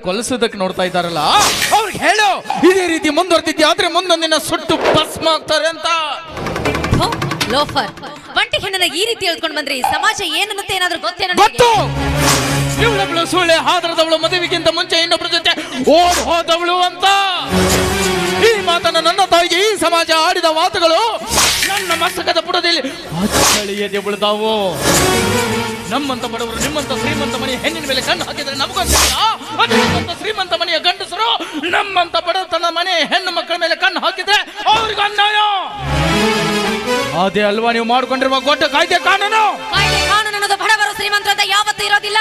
ಕೊಲಿಸೋದಕ್ಕೆ ನೋಡ್ತಾ ಇದ್ದಾರಲ್ಲ ಅವ್ರಿಗೆ ಹೇಳು, ಇದೇ ರೀತಿ ಮುಂದುವರೆದಿದ್ಯಾ ಆದ್ರೆ ಮುಂದೊಂದಿನ ಸುಟ್ಟು ಭಸ್ಮ ಆಗ್ತಾರೆ ಅಂತ. ಲೋಫರ್ ಒಂಟಿ ಹೆಣ್ಣನ ಈ ರೀತಿ ಹೇಳ್ಕೊಂಡು ಬಂದ್ರೆ ಸಮಾಜ ಏನನ್ನುತ್ತೆ ಏನಾದ್ರೂ ಗೊತ್ತೇನೋ? ಗೊತ್ತು. ಇವಳೊಬ್ಳು ಸುಳ್ಳೆ ಹಾದರದವಳು, ಮದುವೆಗಿಂತ ಮುಂಚೆ ಇನ್ನೊಬ್ಬರ ಜೊತೆ ಓಡ್ ಹೋದವಳು ಅಂತ. ಈ ಮಾತನ್ನ ನನ್ನ ತಾಯಿಗೆ ಈ ಸಮಾಜ ಆಡಿದ ಮಾತುಗಳು ನನ್ನ ಮಸ್ತಕದ ಪುಟದಲ್ಲಿ ಅಚ್ಚಳಿಯದೆ ಉಳಿದಾವು. ನಮ್ಮಂತ ಬಡವರು ನಿಮ್ಮಂತ ಶ್ರೀಮಂತ ಮನೆಯ ಹೆಣ್ಣಿನ ಮೇಲೆ ಕಣ್ಣು ಹಾಕಿದ್ರೆ ನಮಗೊಂದಿಲ್ಲ. ನಿಮ್ಮಂತ ಶ್ರೀಮಂತ ಮನೆಯ ಗಂಡಸರು ನಮ್ಮಂತ ಬಡತನ ಮನೆಯ ಹೆಣ್ಣು ಮಕ್ಕಳ ಮೇಲೆ ಕಣ್ಣು ಹಾಕಿದ್ರೆ ಅವ್ರಿಗೆ ಅನ್ಯಾಯ. ಅದೇ ಅಲ್ವಾ ನೀವು ಮಾಡ್ಕೊಂಡಿರುವ ದೊಡ್ಡ ಕಾಯ್ದೆ ಕಾನೂನು. ಕಾಯ್ದೆ ಕಾನೂನು ಅನ್ನೋದು ಬಡವರು ಶ್ರೀಮಂತರು ಅಂತ ಯಾವತ್ತೂ ಇರೋದಿಲ್ಲ.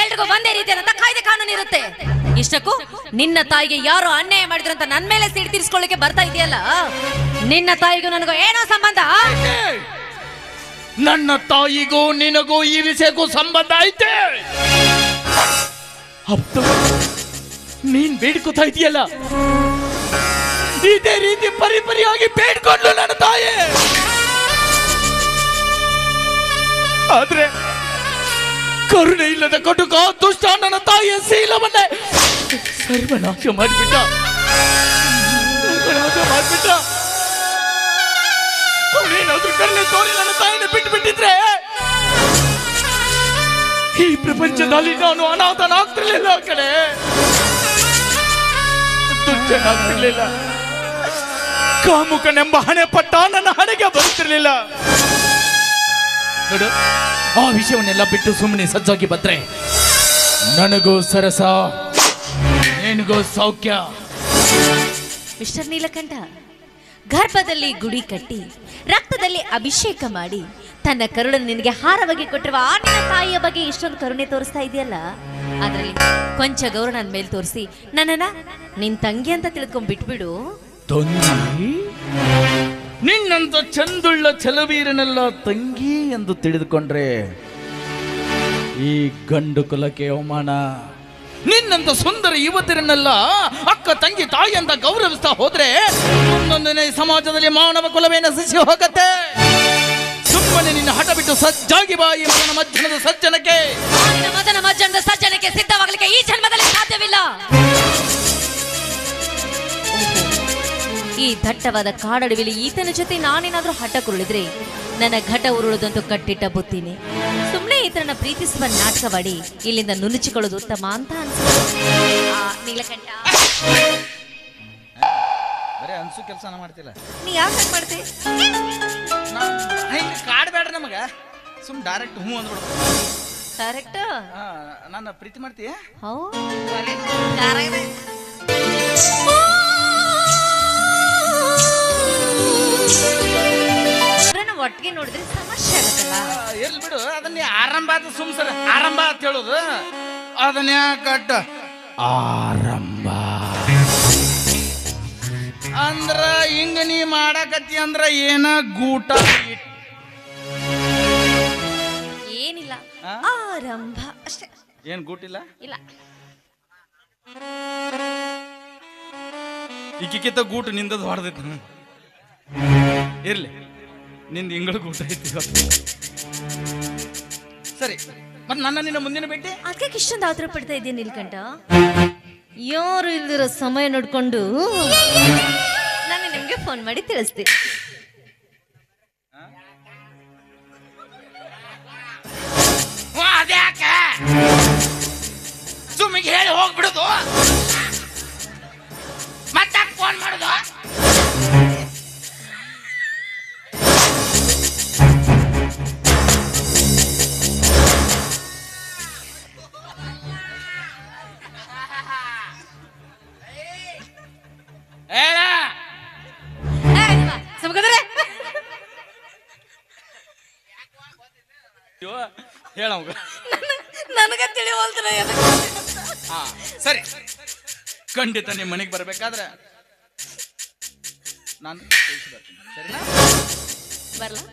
ಎಲ್ರಿಗೂ ಒಂದೇ ರೀತಿಯಾದಂತ ಕಾಯ್ದೆ ಕಾನೂನು ಇರುತ್ತೆ. ಇಷ್ಟಕ್ಕೂ ನಿನ್ನ ತಾಯಿಗೆ ಯಾರು ಅನ್ಯಾಯ ಮಾಡಿದ್ರು ಅಂತ ನನ್ನ ಮೇಲೆ ಸಿಡಿ ತೀರಿಸ್ಕೊಳ್ಳಿಕ್ಕೆ ಬರ್ತಾ ಇದೆಯಲ್ಲ, ನಿನ್ನ ತಾಯಿಗೂ ನನಗೂ ಏನೋ ಸಂಬಂಧ? ನನ್ನ ತಾಯಿಗೂ ನಿನಗೂ ಈ ವಿಷಯಕ್ಕೂ ಸಂಬಂಧ ಐತೆ. ನೀನ್ ಬೇಡ್ಕೋತಾ ಇದೆಯಲ್ಲ, ಇದೇ ರೀತಿ ಪರಿಪರಿಯಾಗಿ ಬೇಡ್ಕೊಂಡು ನನ್ನ ತಾಯಿ. ಆದ್ರೆ ಕರುಣೆ ಇಲ್ಲದ ಕಟುಕ ದುಷ್ಟ ನನ್ನ ತಾಯಿಯ ಶೀಲವನ್ನೇ ಸರ್ವನಾಶ ಮಾಡಿಬಿಟ್ಟ. ಅವನೇನಾದ್ರೂ ಕರುಣೆ ತೋರಿ ನನ್ನ ತಾಯಿನ ಬಿಟ್ಟು ಬಿಟ್ಟಿದ್ರೆ ಈ ಪ್ರಪಂಚದಲ್ಲಿ ನಾನು ಅನಾಥನಾಗ್ತಿರ್ಲಿಲ್ಲ. ಆ ಕಡೆ ದುಷ್ಟನಾಗ್ತಿರ್ಲಿಲ್ಲ. ಕಾಮುಕನೆಂಬ ಹಣೆ ಪಟ್ಟ ನನ್ನ ಹಣೆಗೆ ಬರ್ತಿರ್ಲಿಲ್ಲ. ನೋಡು, ಆ ವಿಷಯವನ್ನೆಲ್ಲ ಬಿಟ್ಟು ಸುಮ್ಮನೆ ಸಜ್ಜಾಗಿ ಬಂದ್ರೆ ನನಗೂ ಸರಸ, ನಿನಗೂ ಸೌಖ್ಯ. ಮಿಸ್ಟರ್ ನೀಲಕಂಠ, ಗರ್ಭದಲ್ಲಿ ಗುಡಿ ಕಟ್ಟಿ ರಕ್ತದಲ್ಲಿ ಅಭಿಷೇಕ ಮಾಡಿ ತನ್ನ ಕರುಳನ್ನು ನಿನಗೆ ಹಾರವಾಗಿ ಕೊಟ್ಟಿರುವ ಆ ನಿನ್ನ ತಾಯಿಯ ಬಗ್ಗೆ ಇಷ್ಟೊಂದು ಕರುಣೆ ತೋರಿಸ್ತಾ ಇದೆಯಲ್ಲ, ಅದರಲ್ಲಿ ಕೊಂಚ ಗೌರವ ನನ್ನ ಮೇಲೆ ತೋರಿಸಿ ನನ್ನನ್ನ ನಿನ್ ತಂಗಿ ಅಂತ ತಿಳ್ಕೊಂಡ್ ಬಿಟ್ಬಿಡು. ತಂಗಿ? ನಿನ್ನಂತ ಚಂದುಳ್ಳ ಛಲವೀರನೆಲ್ಲ ತಂಗಿ ಎಂದು ತಿಳಿದುಕೊಂಡ್ರೆ ಈ ಗಂಡು ಕುಲಕ್ಕೆ ಅವಮಾನ. ನಿನ್ನಂತ ಸುಂದರ ಯುವತಿಯರನ್ನೆಲ್ಲ ಅಕ್ಕ ತಂಗಿ ತಾಯಿ ಅಂತ ಗೌರವಿಸ್ತಾ ಹೋದ್ರೆ ಒಂದೊಂದನೇ ಸಮಾಜದಲ್ಲಿ ಮಾನವ ಕುಲವೇ ನಶಿಸಿ ಹೋಗತ್ತೆ. ಸುಮ್ಮನೆ ನಿನ್ನ ಹಠ ಬಿಟ್ಟು ಸಜ್ಜಾಗಿ ಬಾಯಿ ಮಗನ ಮಜ್ಜನದ ಸಜ್ಜನಕ್ಕೆ, ಮಗನ ಮಜ್ಜನದ ಸಜ್ಜನಕ್ಕೆ ಸಿದ್ಧವಾಗಲಿಕ್ಕೆ ಈ ಜನ್ಮದಲ್ಲಿ ಸಾಧ್ಯವಿಲ್ಲ. ಈ ದಟ್ಟವಾದ ಕಾಡಡವಿಲಿ ಈತನ ಜೊತೆ ನಾನೇನಾದ್ರೂ ಹಠ ಕುರುಳಿದ್ರೆ ನನ್ನ ಘಟ ಉರುಳುದಂತೂ ಕಟ್ಟಿಟ್ಟ ಬುತ್ತೀನಿ. ಸುಮ್ಮನೆ ಈತನ ಪ್ರೀತಿಸುವ ನಾಟಕವಾಡಿ ಇಲ್ಲಿಂದ ನುಣುಚಿಕೊಳ್ಳೋದು ಉತ್ತಮ ಅಂತ ಅನ್ಸುತ್ತೆ. ನೀಲಕಂಠ, ಬರೀ ಅನ್ಸು ಕೆಲಸ ಮಾಡ್ತಿಲ್ಲ. ನೀ ಯಾಕೆ ಮಾಡ್ತಿ? ಕಾಡ್ಬೇಡ್ರಿ ನಮಗ, ಸುಮ್ ಡೈರೆಕ್ಟ್ ಹ್ಞೂ ಅಂದ್ಬಿಡು. ಕರೆಕ್ಟ್. ನನ್ನ ಪ್ರೀತಿ ಮಾಡ್ತೀಯ? ಒಟ್ಟಿಗೆ ನೋಡಿದ್ರೆ ಸಮಸ್ಯೆ ಆಗುತ್ತಲ್ಲ. ಇರ್ಲಿ ಬಿಡು, ಅದನ್ನ ಆರಂಭ ಆದ ಸುಮ್ಸರ ಆರಂಭ ಅಂತ ಹೇಳುದು. ಅದನ್ನ ಕಟ್ಟ ಆರಂಭ ಅಂದ್ರ ಹಿಂಗ ನೀ ಮಾಡಕತ್ತಿ ಅಂದ್ರ ಏನ ಗೂಟ ಏನಿಲ್ಲ, ಆರಂಭ ಅಷ್ಟೇ. ಏನ್ ಗೂಟಿಲ್ಲ? ಇಲ್ಲ. ಈಕಿಕಿತ ಗೂಟು ನಿಂದದ್ ಹೊಡೆದೈತಿ. ಇರ್ಲಿ, ನಿಂದ ಇಂಗಳು ಗೂಟ ಐತಿ. ಸರಿ, ಮತ್ತೆ ನನ್ನ ನಿನ್ನ ಮುಂದಿನ ಭೇಟಿ ಅದಕ್ಕೆ ಇಷ್ಟೊಂದು ಆತರ ಪಡ್ತಾ ಇದ್ದೀನಿ ನೀಲ್ಕಂಠ. ಯಾರು ಇಲ್ದಿರೋ ಸಮಯ ನೋಡ್ಕೊಂಡು ನಾನು ನಿಮ್ಗೆ ಫೋನ್ ಮಾಡಿ ತಿಳಿಸ್ತೀನಿ. ಅದ್ಯಾಕೆ ಸುಮ್ಮಿಗೆ ಹೇಳಿ ಹೋಗ್ಬಿಡುದು, ಮತ್ತೆ ಫೋನ್ ಮಾಡುದು? ಹೇಳೋಗ ನನಗೆ ತಿಳಿವಲ್ತ. ಸರಿ, ಖಂಡಿತ ನಿಮ್ಮ ಮನೆಗೆ ಬರ್ಬೇಕಾದ್ರೆ ನಾನು ಸರಿನಾ? ಬರ್ಲಾ?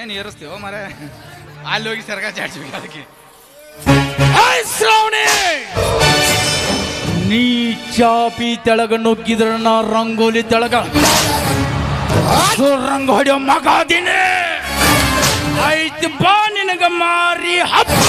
ಏನು ಏರಿಸ್ತೀವೋ ಮರ, ಅಲ್ಲಿ ಹೋಗಿ ಸರ್ಗ ಚಾಡ್ಸ್ಬೇಕು ಅದಕ್ಕೆ. ಶ್ರಾವಣಿ, ನೀ ಚಾಪಿ ತೆಳಗ ನುಗ್ಗಿದ್ರ ನಾ ರಂಗೋಲಿ ತೆಳಗ ರಂಗ ಹೊಡೆಯೋ ಮಗಾದಿನೇ ಐತಿ ಬಾ ನಿನಗ ಮಾರಿ ಹಬ್ಬ.